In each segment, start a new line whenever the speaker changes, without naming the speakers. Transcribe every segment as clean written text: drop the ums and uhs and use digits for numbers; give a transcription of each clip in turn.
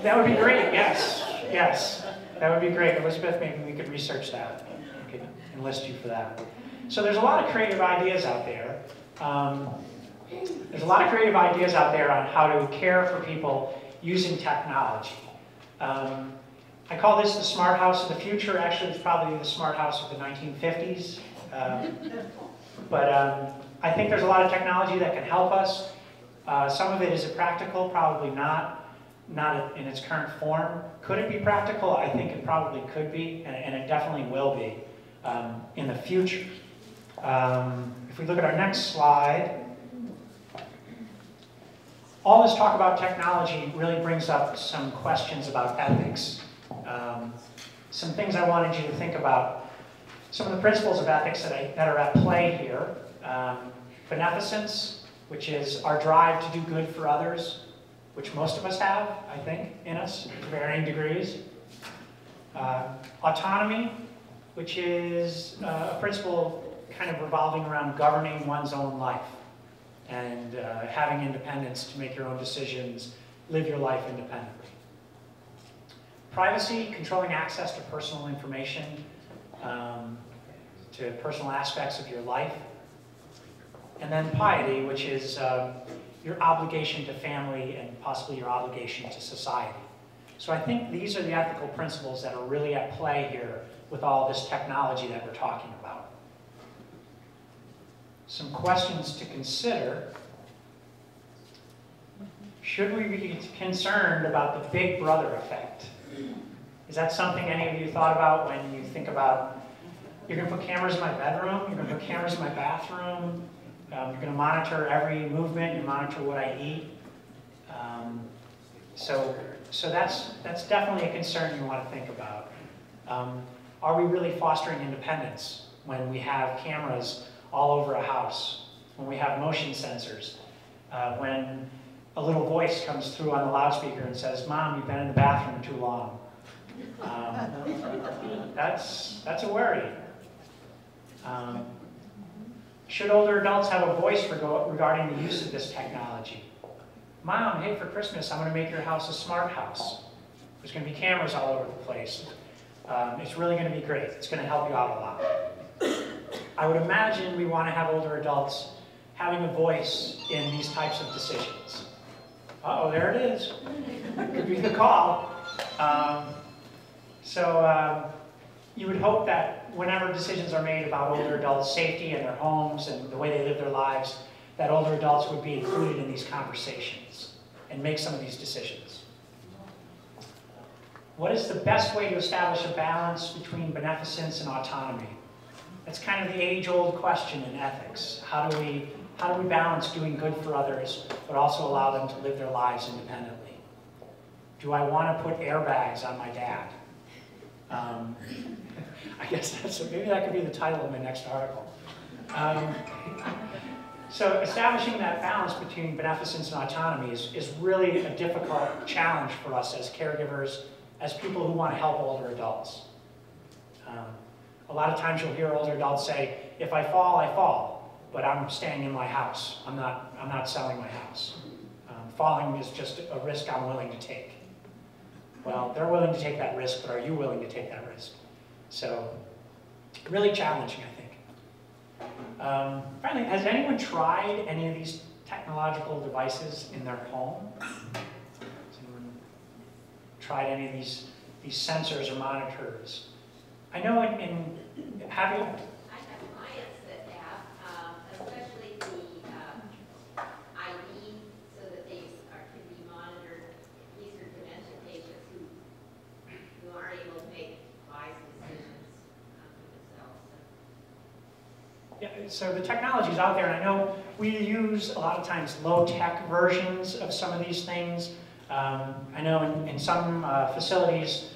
That would be great, yes. Yes, that would be great. Elizabeth, maybe we could research that. We could enlist you for that. So there's a lot of creative ideas out there. There's a lot of creative ideas out there on how to care for people using technology. I call this the smart house of the future. Actually, it's probably the smart house of the 1950s. But I think there's a lot of technology that can help us. Some of it is practical, probably not in its current form. Could it be practical? I think it probably could be, and it definitely will be in the future. If we look at our next slide, all this talk about technology really brings up some questions about ethics. Some things I wanted you to think about. Some of the principles of ethics that are at play here. Beneficence, which is our drive to do good for others, which most of us have, I think, in us, to varying degrees. Autonomy, which is a principle kind of revolving around governing one's own life and having independence to make your own decisions, live your life independently. Privacy, controlling access to personal information, to personal aspects of your life. And then piety, which is your obligation to family and possibly your obligation to society. So I think these are the ethical principles that are really at play here with all this technology that we're talking about. Some questions to consider. Should we be concerned about the Big Brother effect? Is that something any of you thought about when you think about, you're going to put cameras in my bedroom, you're going to put cameras in my bathroom, you're going to monitor every movement, you monitor what I eat. So that's definitely a concern you want to think about. Are we really fostering independence when we have cameras all over a house, when we have motion sensors, when a little voice comes through on the loudspeaker and says, "Mom, you've been in the bathroom too long." That's a worry. Should older adults have a voice regarding the use of this technology? "Mom, hey, for Christmas, I'm going to make your house a smart house. There's going to be cameras all over the place. It's really going to be great. It's going to help you out a lot." I would imagine we want to have older adults having a voice in these types of decisions. Uh-oh, there it is. Could be the call. You would hope that whenever decisions are made about older adults' safety and their homes and the way they live their lives, that older adults would be included in these conversations and make some of these decisions. What is the best way to establish a balance between beneficence and autonomy? That's kind of the age-old question in ethics. How do we balance doing good for others, but also allow them to live their lives independently? Do I want to put airbags on my dad? I guess maybe that could be the title of my next article. So establishing that balance between beneficence and autonomy is really a difficult challenge for us as caregivers, as people who want to help older adults. A lot of times you'll hear older adults say, "If I fall, but I'm staying in my house. I'm not selling my house. Falling is just a risk I'm willing to take." Well, they're willing to take that risk, but are you willing to take that risk? So, really challenging, I think. Finally, has anyone tried any of these technological devices in their home? Has anyone tried any of these sensors or monitors? I know have you?
I have clients that have, especially the ID, so that they can be monitored. These are dementia patients who aren't able to make wise decisions for themselves.
Yeah, so the technology is out there, and I know we use a lot of times low-tech versions of some of these things. I know in some facilities,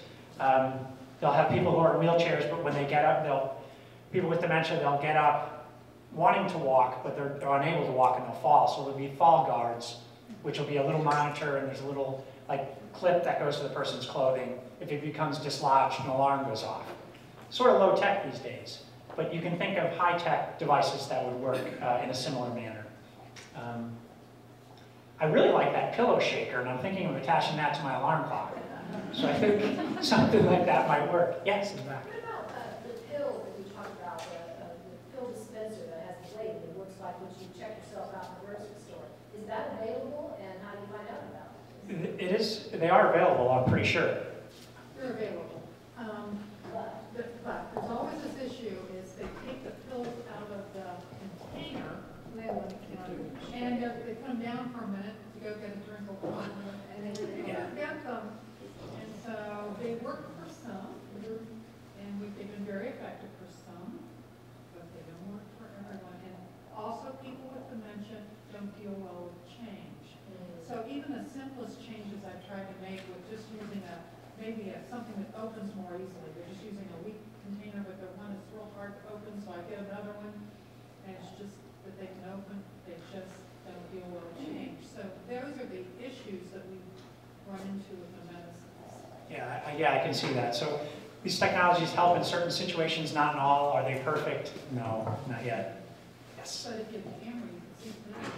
they'll have people who are in wheelchairs, but when they get up, people with dementia, they'll get up wanting to walk, but they're unable to walk and they'll fall. So there'll be fall guards, which will be a little monitor, and there's a little clip that goes to the person's clothing. If it becomes dislodged, an alarm goes off. Sort of low tech these days, but you can think of high tech devices that would work in a similar manner. I really like that pillow shaker, and I'm thinking of attaching that to my alarm clock. So I think something like that might work. Yes, in fact.
What about the pill that we talked about, the pill dispenser that has the label that looks like when you check yourself out in the grocery store? Is that available, and how do you find out about it?
It is. They are available, I'm pretty sure.
They're available. But there's always this issue is they take the pills out of the container and they put them down for a minute to go get a drink of water and then they forget them. And so they work for some and they've been very effective for some, but they don't work for everyone. And also people with dementia don't deal well with change. So even the simplest changes I've tried to make with just using something that opens more easily. They're just using a weak container, but the one is real hard to open, so I get another one, and it's just that they can open, they just don't deal well with change. So those are the issues that we run into with the medicines.
Yeah, I can see that. So these technologies help in certain situations, not in all. Are they perfect? No, not yet. Yes.
But if you have a camera, you can see things.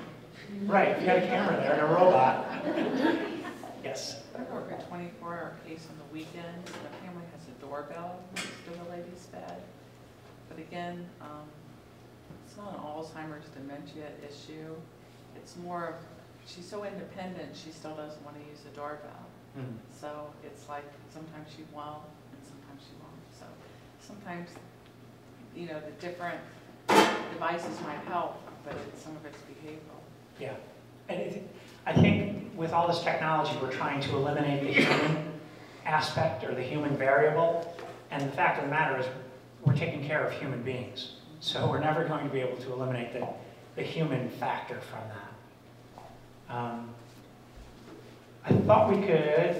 Right, if you got a camera there and a robot. Yes.
I work a 24-hour case on the weekend. The family has a doorbell next to the lady's bed. But again, it's not an Alzheimer's dementia issue. It's more of, she's so independent, she still doesn't want to use the doorbell. So it's like sometimes she won't and sometimes she won't. So sometimes, you know, the different devices might help, but some of it's behavioral.
Yeah. And I think with all this technology, we're trying to eliminate the human aspect or the human variable. And the fact of the matter is we're taking care of human beings. So we're never going to be able to eliminate the human factor from that. I thought we could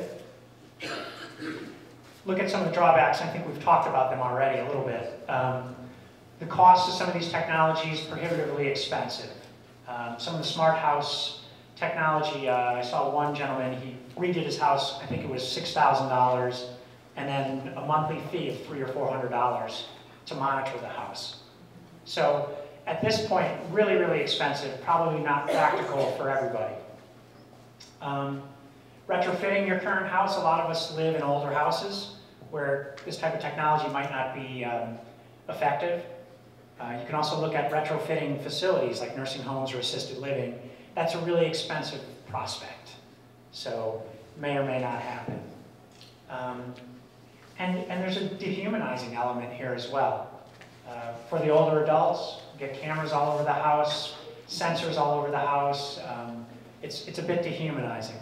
look at some of the drawbacks. I think we've talked about them already a little bit. The cost of some of these technologies, prohibitively expensive. Some of the smart house technology, I saw one gentleman, he redid his house, I think it was $6,000, and then a monthly fee of $300 or $400 to monitor the house. So at this point, really, really expensive, probably not practical for everybody. Retrofitting your current house, a lot of us live in older houses where this type of technology might not be effective. You can also look at retrofitting facilities like nursing homes or assisted living. That's a really expensive prospect, so may or may not happen. And there's a dehumanizing element here as well. For the older adults, get cameras all over the house, sensors all over the house. It's a bit dehumanizing.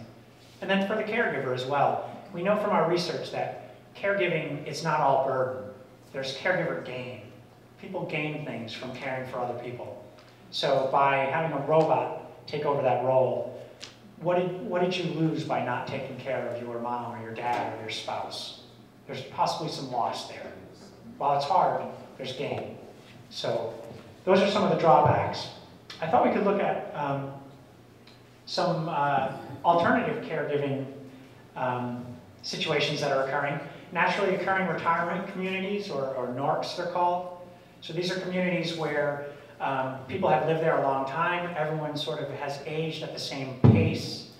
And then for the caregiver as well, we know from our research that caregiving is not all burden. There's caregiver gain. People gain things from caring for other people. So by having a robot take over that role, what did you lose by not taking care of your mom or your dad or your spouse? There's possibly some loss there. While it's hard, there's gain. So those are some of the drawbacks. I thought we could look at some alternative caregiving situations that are occurring. Naturally occurring retirement communities, or NORCs they're called. So these are communities where people have lived there a long time, everyone sort of has aged at the same pace,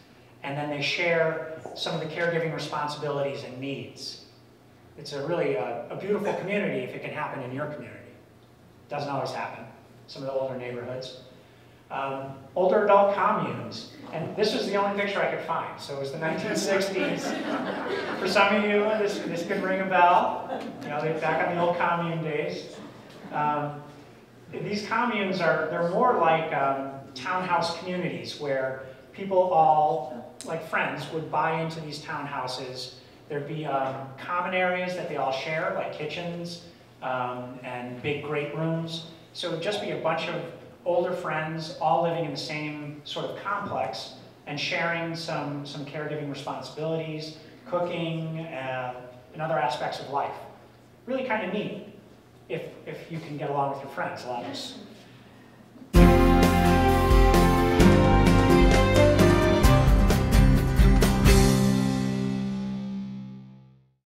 and then they share some of the caregiving responsibilities and needs. It's a really a beautiful community if it can happen in your community. It doesn't always happen, some of the older neighborhoods. Older adult communes, and this was the only picture I could find, so it was the 1960s. For some of you, this could ring a bell, you know, back on the old commune days. These communes they're more like townhouse communities where people all, like friends, would buy into these townhouses. There'd be common areas that they all share, like kitchens and big great rooms. So it would just be a bunch of older friends all living in the same sort of complex and sharing some caregiving responsibilities, cooking, and other aspects of life. Really kind of neat if you can get along with your friends. A lot of us